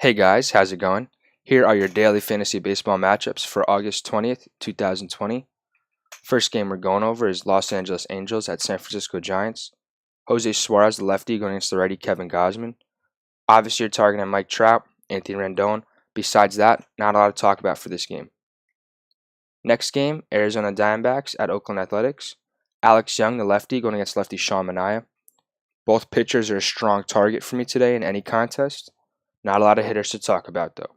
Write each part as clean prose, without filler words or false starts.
Hey guys, how's it going? Here are your daily fantasy baseball matchups for August 20th, 2020. First game we're going over is Los Angeles Angels at San Francisco Giants. Jose Suarez, the lefty, going against the righty Kevin Gausman. Obviously, you're targeting Mike Trout, Anthony Rendon. Besides that, not a lot to talk about for this game. Next game, Arizona Diamondbacks at Oakland Athletics. Alex Young, the lefty, going against lefty Sean Manaea. Both pitchers are a strong target for me today in any contest. Not a lot of hitters to talk about, though.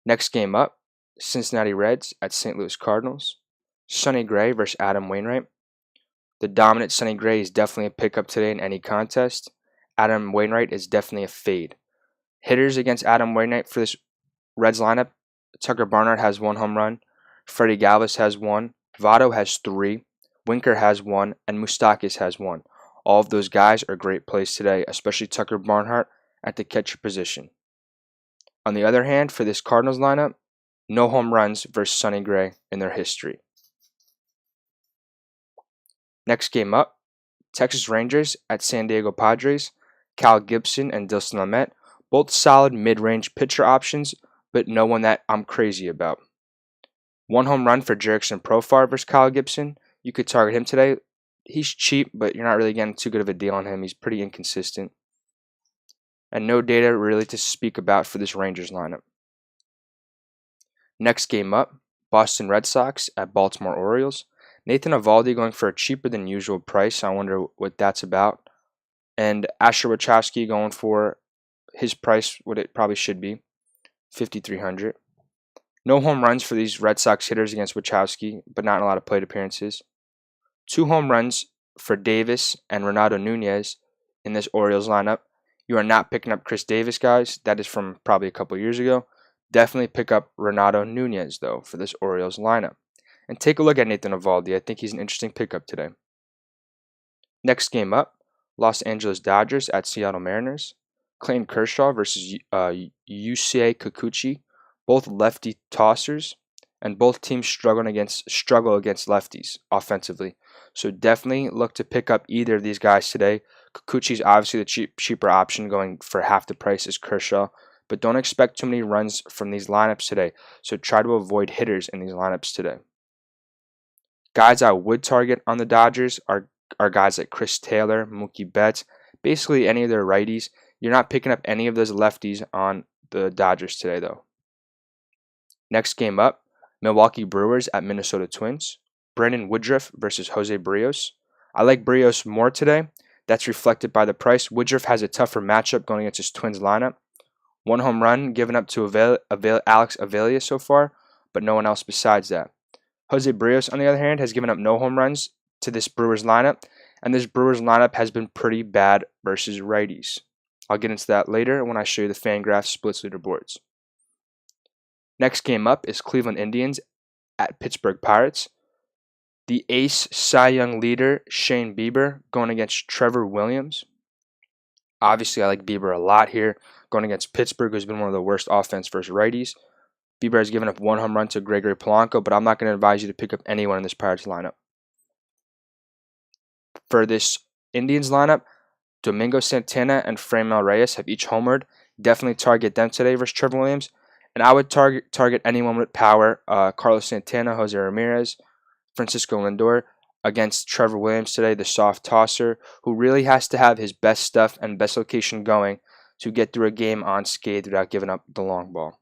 Next game up, Cincinnati Reds at St. Louis Cardinals. Sonny Gray versus Adam Wainwright. The dominant Sonny Gray is definitely a pickup today in any contest. Adam Wainwright is definitely a fade. Hitters against Adam Wainwright for this Reds lineup, Tucker Barnhart has 1 home run, Freddie Galvis has 1, Votto has 3, Winker has 1, and Moustakas has 1. All of those guys are great plays today, especially Tucker Barnhart at the catcher position. On the other hand, for this Cardinals lineup, no home runs versus Sonny Gray in their history. Next game up, Texas Rangers at San Diego Padres. Cal Gibson and Dilson Lamet, both solid mid-range pitcher options, but no one that I'm crazy about. 1 home run for Jerickson Profar versus Kyle Gibson. You could target him today. He's cheap, but you're not really getting too good of a deal on him. He's pretty inconsistent. And no data really to speak about for this Rangers lineup. Next game up, Boston Red Sox at Baltimore Orioles. Nathan Eovaldi going for a cheaper than usual price. I wonder what that's about. And Asher Wachowski going for his price, what it probably should be, $5,300. No home runs for these Red Sox hitters against Wachowski, but not a lot of plate appearances. 2 home runs for Davis and Renato Nunez in this Orioles lineup. You are not picking up Chris Davis, guys. That is from probably a couple years ago. Definitely pick up Renato Nunez, though, for this Orioles lineup. And take a look at Nathan Eovaldi. I think he's an interesting pickup today. Next game up, Los Angeles Dodgers at Seattle Mariners. Clayton Kershaw versus Yusei Kikuchi. Both lefty tossers, and both teams struggle against lefties offensively. So definitely look to pick up either of these guys today. Kikuchi's obviously the cheaper option, going for half the price as Kershaw, but don't expect too many runs from these lineups today. So try to avoid hitters in these lineups today. Guys I would target on the Dodgers are guys like Chris Taylor, Mookie Betts, basically any of their righties. You're not picking up any of those lefties on the Dodgers today, though. Next game up, Milwaukee Brewers at Minnesota Twins. Brandon Woodruff versus Jose Barrios. I like Barrios more today. That's reflected by the price. Woodruff has a tougher matchup going against his Twins lineup. 1 home run given up to Alex Avila so far, but no one else besides that. Jose Barrios, on the other hand, has given up no home runs to this Brewers lineup, and this Brewers lineup has been pretty bad versus righties. I'll get into that later when I show you the Fangraphs splits leaderboards. Next game up is Cleveland Indians at Pittsburgh Pirates. The ace Cy Young leader, Shane Bieber, going against Trevor Williams. Obviously, I like Bieber a lot here, going against Pittsburgh, who's been one of the worst offense versus righties. Bieber has given up 1 home run to Gregory Polanco, but I'm not going to advise you to pick up anyone in this Pirates lineup. For this Indians lineup, Domingo Santana and Franmil Reyes have each homered. Definitely target them today versus Trevor Williams. And I would target anyone with power, Carlos Santana, Jose Ramirez, Francisco Lindor, against Trevor Williams today, the soft tosser, who really has to have his best stuff and best location going to get through a game unscathed without giving up the long ball.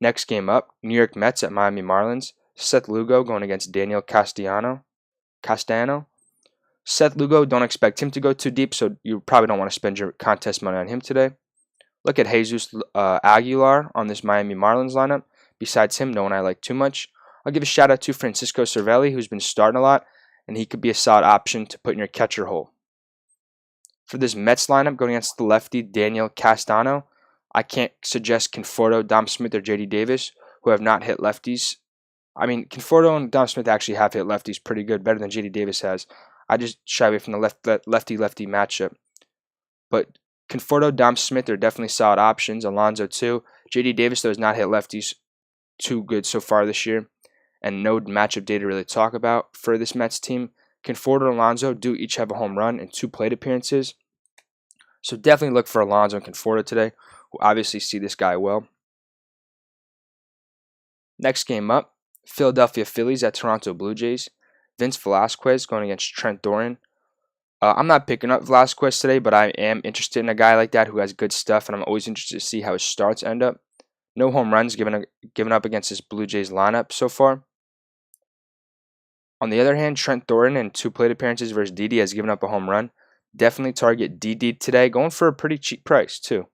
Next game up, New York Mets at Miami Marlins. Seth Lugo going against Daniel Castano. Seth Lugo, don't expect him to go too deep, so you probably don't want to spend your contest money on him today. Look at Jesus Aguilar on this Miami Marlins lineup. Besides him, no one I like too much. I'll give a shout out to Francisco Cervelli, who's been starting a lot, and he could be a solid option to put in your catcher hole. For this Mets lineup going against the lefty Daniel Castano, I can't suggest Conforto, Dom Smith, or JD Davis, who have not hit lefties. I mean, Conforto and Dom Smith actually have hit lefties pretty good, better than JD Davis has. I just shy away from the lefty-lefty matchup. But Conforto, Dom Smith are definitely solid options. Alonso too. JD Davis, though, has not hit lefties too good so far this year, and no matchup data to really talk about for this Mets team. Conforto and Alonso do each have a home run and 2 plate appearances. So definitely look for Alonso and Conforto today, who obviously see this guy well. Next game up, Philadelphia Phillies at Toronto Blue Jays. Vince Velasquez going against Trent Doran. I'm not picking up Velasquez today, but I am interested in a guy like that who has good stuff, and I'm always interested to see how his starts end up. No home runs given up against this Blue Jays lineup so far. On the other hand, Trent Doran in 2 plate appearances versus Didi has given up a home run. Definitely target Didi today, going for a pretty cheap price too.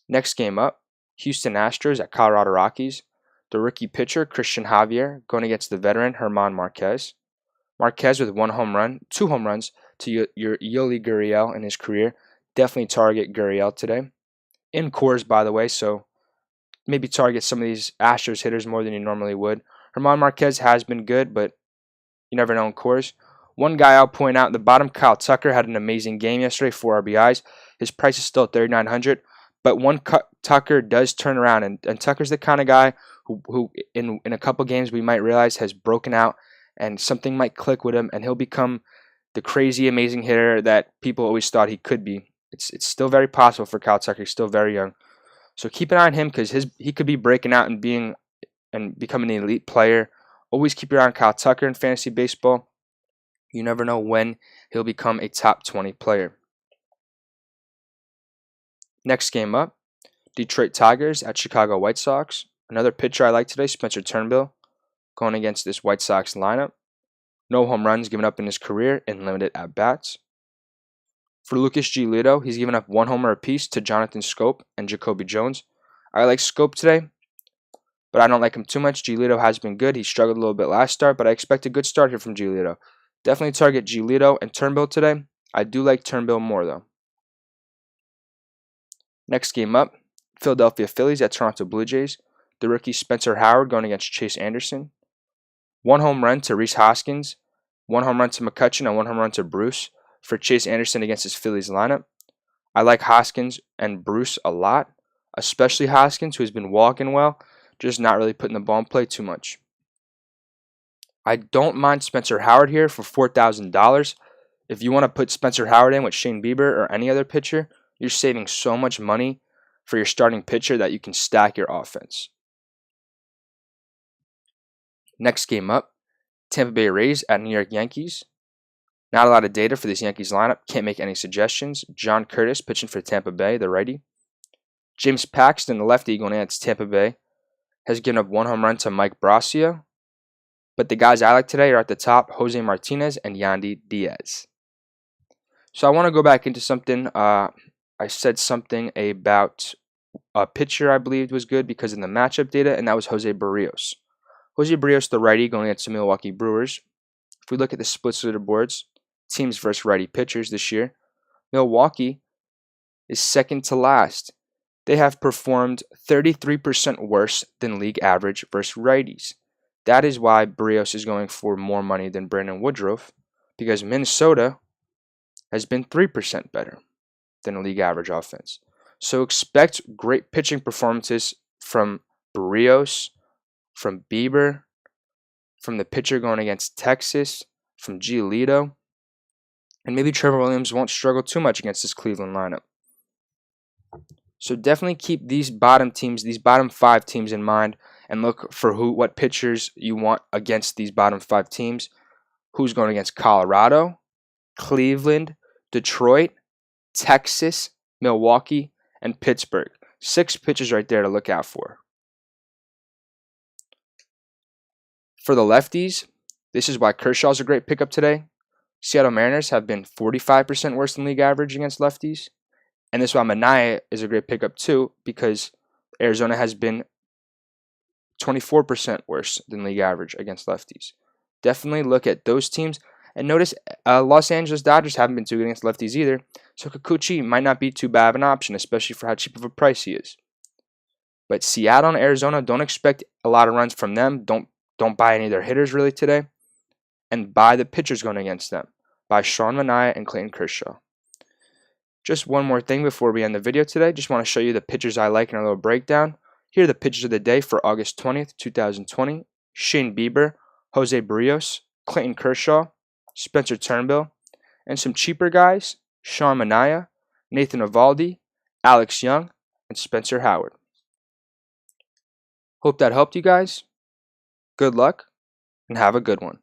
Next game up, Houston Astros at Colorado Rockies. The rookie pitcher, Christian Javier, going against the veteran, German Marquez. Marquez with 1 home run, 2 home runs to your Yoli Gurriel in his career. Definitely target Gurriel today. In Coors, by the way, so maybe target some of these Astros hitters more than you normally would. German Marquez has been good, but you never know in Coors. One guy I'll point out in the bottom, Kyle Tucker, had an amazing game yesterday, 4 RBIs. His price is still at $3,900, but Tucker does turn around, and Tucker's the kind of guy who in a couple games we might realize has broken out, and something might click with him, and he'll become the crazy, amazing hitter that people always thought he could be. It's still very possible for Kyle Tucker. He's still very young. So keep an eye on him because he could be breaking out and becoming an elite player. Always keep your eye on Kyle Tucker in fantasy baseball. You never know when he'll become a top 20 player. Next game up, Detroit Tigers at Chicago White Sox. Another pitcher I like today, Spencer Turnbull, going against this White Sox lineup. No home runs given up in his career and limited at-bats. For Lucas Giolito, he's given up 1 homer apiece to Jonathan Schoop and Jacoby Jones. I like Schoop today, but I don't like him too much. Giolito has been good. He struggled a little bit last start, but I expect a good start here from Giolito. Definitely target Giolito and Turnbull today. I do like Turnbull more, though. Next game up, Philadelphia Phillies at Toronto Blue Jays. The rookie Spencer Howard going against Chase Anderson. 1 home run to Rhys Hoskins, 1 home run to McCutchen, and 1 home run to Bruce for Chase Anderson against his Phillies lineup. I like Hoskins and Bruce a lot, especially Hoskins, who has been walking well, just not really putting the ball in play too much. I don't mind Spencer Howard here for $4,000. If you want to put Spencer Howard in with Shane Bieber or any other pitcher, you're saving so much money for your starting pitcher that you can stack your offense. Next game up, Tampa Bay Rays at New York Yankees. Not a lot of data for this Yankees lineup. Can't make any suggestions. John Curtis pitching for Tampa Bay, the righty. James Paxton, the lefty, going against Tampa Bay, has given up 1 home run to Mike Brasio. But the guys I like today are at the top, Jose Martinez and Yandy Diaz. So I want to go back into something. I said something about a pitcher I believed was good because of the matchup data, and that was Jose Barrios. Jose Barrios, the righty, going against the Milwaukee Brewers. If we look at the splits leaderboards, teams versus righty pitchers this year, Milwaukee is second to last. They have performed 33% worse than league average versus righties. That is why Barrios is going for more money than Brandon Woodruff, because Minnesota has been 3% better than a league average offense. So expect great pitching performances from Barrios, from Bieber, from the pitcher going against Texas, from Giolito, and maybe Trevor Williams won't struggle too much against this Cleveland lineup. So definitely keep these bottom teams, these bottom 5 teams in mind, and look for what pitchers you want against these bottom 5 teams. Who's going against Colorado, Cleveland, Detroit, Texas, Milwaukee, and Pittsburgh. 6 pitchers right there to look out for. For the lefties, this is why Kershaw is a great pickup today. Seattle Mariners have been 45% worse than league average against lefties. And this is why Manaea is a great pickup too, because Arizona has been 24% worse than league average against lefties. Definitely look at those teams. And notice Los Angeles Dodgers haven't been too good against lefties either. So Kikuchi might not be too bad of an option, especially for how cheap of a price he is. But Seattle and Arizona, don't expect a lot of runs from them. Don't buy any of their hitters really today. And buy the pitchers going against them. Buy Sean Manaea and Clayton Kershaw. Just one more thing before we end the video today. Just want to show you the pitchers I like in a little breakdown. Here are the pitchers of the day for August 20th, 2020. Shane Bieber, Jose Barrios, Clayton Kershaw, Spencer Turnbull, and some cheaper guys, Sean Manaea, Nathan Eovaldi, Alex Young, and Spencer Howard. Hope that helped you guys. Good luck, and have a good one.